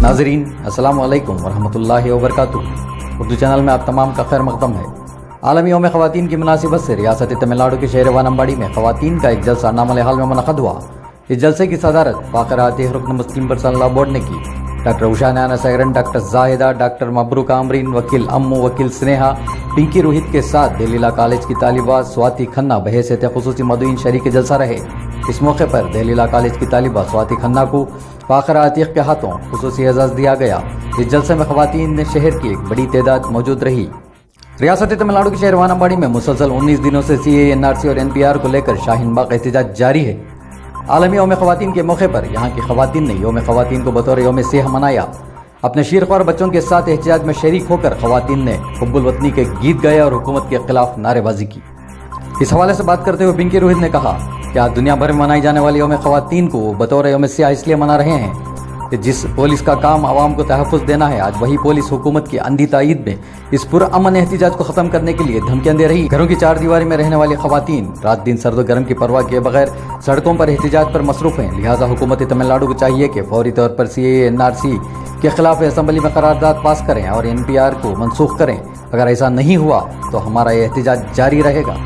नाजरीन अस्सलाम वालेकुम वरहमतुल्लाहि वबरकातुहू। उर्दू चैनल में आप तमाम का खैर मकदम है। आलमी यौम ख़वातीन की मुनासिबत से रियासत तमिलनाडु के शहर वानम्बाड़ी में ख़वातीन का एक जलसा नामल हाल में मुनक़द हुआ। इस जलसे की सदारत फ़ाखिर आतिह रुकन मुस्लिम पर्सनल लॉ बोर्ड ने की। डॉक्टर उषा नैना सैगरन, डॉक्टर जाहिदा, डॉक्टर मबरूक आमरीन, वकील अम्मू, वकील स्नेहा, पिंकी रोहित के साथ दहलीला कॉलेज की तालिबा स्वाति खन्ना बहैसियत खुसूसी मदईन शरीक जलसा रहे। इस मौके पर दहलीला कॉलेज की तालिबा स्वाति खन्ना को फ़ाखिर आतिह के हाथों खुसूसी एजाज़ दिया गया। इस जलसे में ख़वातीन शहर की एक बड़ी तादाद मौजूद रही। रियासत तमिलनाडु के शहर वानम्बाड़ी में मुसलसल 19 दिनों से CAA, NRC और NPR को लेकर शाहीन बाग एहतजाज जारी है। आलमी यौम ख़वातीन के मौके पर यहाँ की ख़वातीन ने यौम ख़वातीन को बतौर यौम सेह मनाया। अपने शीरख्वार बच्चों के साथ एहतजाज में शरीक होकर ख़वातीन ने हुब्बुल वतनी के गीत गाए और हुकूमत के खिलाफ नारेबाजी की। इस हवाले से बात करते हुए पिंकी रोहित ने कहा कि आज दुनिया भर में मनाई जाने वाली यौम ख़वातीन को बतौर यौम सेह इसलिए मना रहे हैं कि जिस पुलिस का काम आवाम को तहफ़्फ़ुज़ देना है, आज वही पुलिस हुकूमत की अंधी तायीद में इस पुरअमन एहतिजाज को ख़त्म करने के लिए धमकियां दे रही। घरों की चार दीवारी में रहने वाली ख़वातीन रात दिन सर्द गर्म की परवाह किए बगैर सड़कों पर एहतिजाज पर मसरूफ़ हैं। लिहाजा हुकूमत तमिलनाडु को चाहिए कि फौरी तौर पर CAA, NRC के खिलाफ असम्बली में करारदाद पास करें और NPR को मनसूख करें। अगर ऐसा नहीं हुआ तो हमारा यह एहतिजाज जारी रहेगा।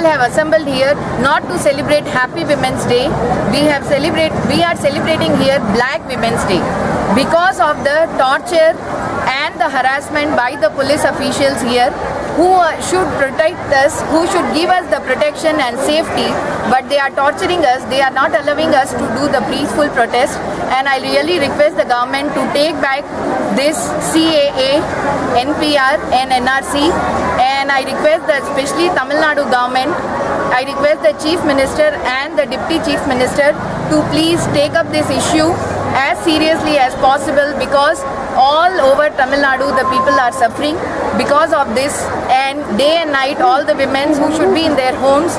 Have assembled here not to celebrate Happy Women's Day. We are celebrating here Black Women's Day because of the torture and the harassment by the police officials here who should protect us, who should give us the protection and safety, but they are torturing us. They are not allowing us to do the peaceful protest. And I really request the government to take back this CAA, NPR and NRC. And I request that especially Tamil Nadu government, I request the Chief Minister and the Deputy Chief Minister to please take up this issue as seriously as possible, because all over Tamil Nadu the people are suffering because of this, and day and night all the women who should be in their homes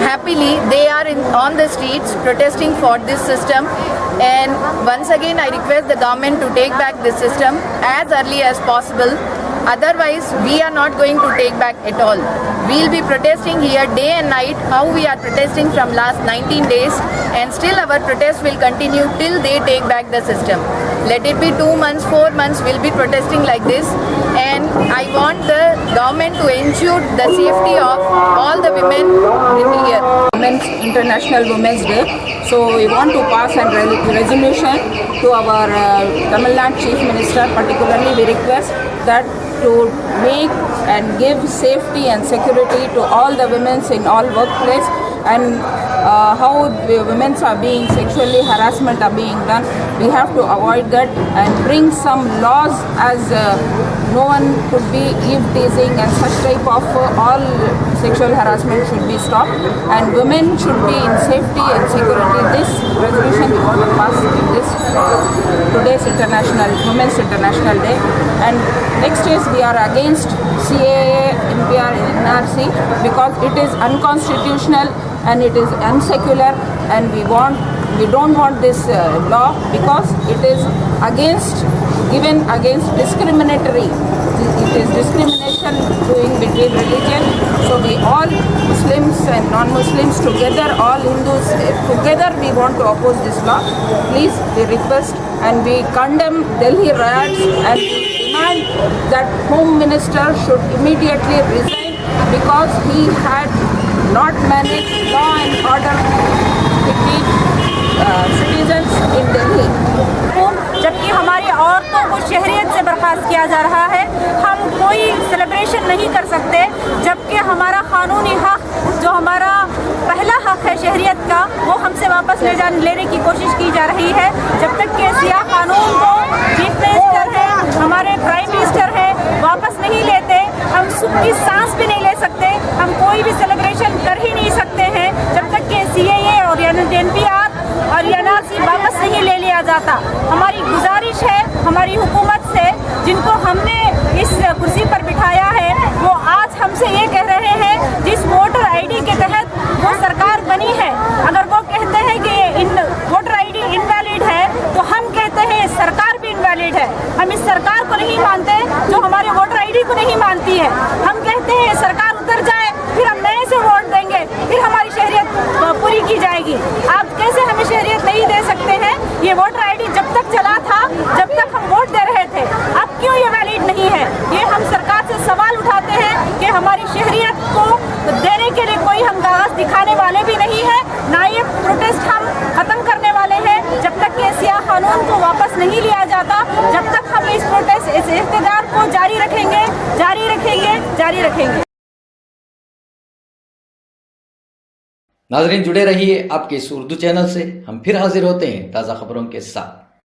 happily, they are on the streets protesting for this system. And once again I request the government to take back this system as early as possible. Otherwise, we are not going to take back at all. We'll be protesting here day and night, how we are protesting from last 19 days, and still our protest will continue till they take back the system. Let it be 2 months, 4 months, we'll be protesting like this. And I want the government to ensure the safety of all the women in here. International Women's Day. So we want to pass a resolution to our Tamil Nadu Chief Minister. Particularly, we request that to make and give safety and security to all the women in all workplace, and how the women are being sexually harassment are being done. We have to avoid that and bring some laws, as no one could be eve teasing and such type of all sexual harassment should be stopped, and women should be in safety and security. This resolution we want to pass in this today's Women's International Day. And next is we are against CAA, NPR and NRC because it is unconstitutional and it is unsecular, and we don't want this law because it is against discriminatory. It is discrimination doing between religion. So we all Muslims and non-Muslims together, all Hindus together, we want to oppose this law. Please, we request and we condemn Delhi riots, and we demand that Home Minister should immediately resign because he had not managed law and order between citizens in Delhi. जबकि हमारी औरतों को शहरियत से बर्खास्त किया जा रहा है, हम कोई सेलिब्रेशन नहीं कर सकते, जबकि हमारा कानूनी हक, जो हमारा पहला हक है शहरियत का, वो हमसे वापस लेने की कोशिश की जा रही है। जब तक के सिया कानून को चीफ मिनिस्टर है, हमारे प्राइम मिनिस्टर है, वापस नहीं लेते, हम सुख की सांस भी नहीं ले सकते, हम कोई भी सेलिब्रेशन कर ही नहीं सकते हैं जब तक के CAA और NPR और NRC वापस नहीं ले लिया जाता। हमारी गुजारिश है हमारी हुकूमत से, जिनको हमने इस कुर्सी पर बिठाया है, वो आज हमसे ये कह रहे हैं, जिस वोटर ID के तहत वो सरकार बनी है, अगर वो कहते हैं कि वोटर ID इनवैलिड है, तो हम कहते हैं सरकार भी इनवैलिड है। हम इस सरकार को नहीं मानते जो हमारे वोटर ID को नहीं मानती है। हम कहते हैं सरकार उतर जाए, फिर हम नए से वोट देंगे, फिर हमारी शहरियत पूरी की जाएगी। आप कैसे हमें शहरियत नहीं दे सकते हैं? ये वोटर ID जब तक चला था, जब तक हम वोट दे रहे थे, अब क्यों ये वैलिड नहीं है? ये हम सरकार से सवाल उठाते हैं कि हमारी शहरियत को देने के लिए कोई हम कागज दिखाने वाले भी नहीं है, ना ये प्रोटेस्ट हम खत्म करने वाले हैं। जब तक के सिया कानून को वापस नहीं लिया जाता, जब तक हम इस प्रोटेस्ट, इस इख्तियार को जारी रखेंगे, जारी रखेंगे, जारी रखेंगे। नाजरीन, जुड़े रहिए आपके इस उर्दू चैनल से। हम फिर हाजिर होते हैं ताज़ा खबरों के साथ।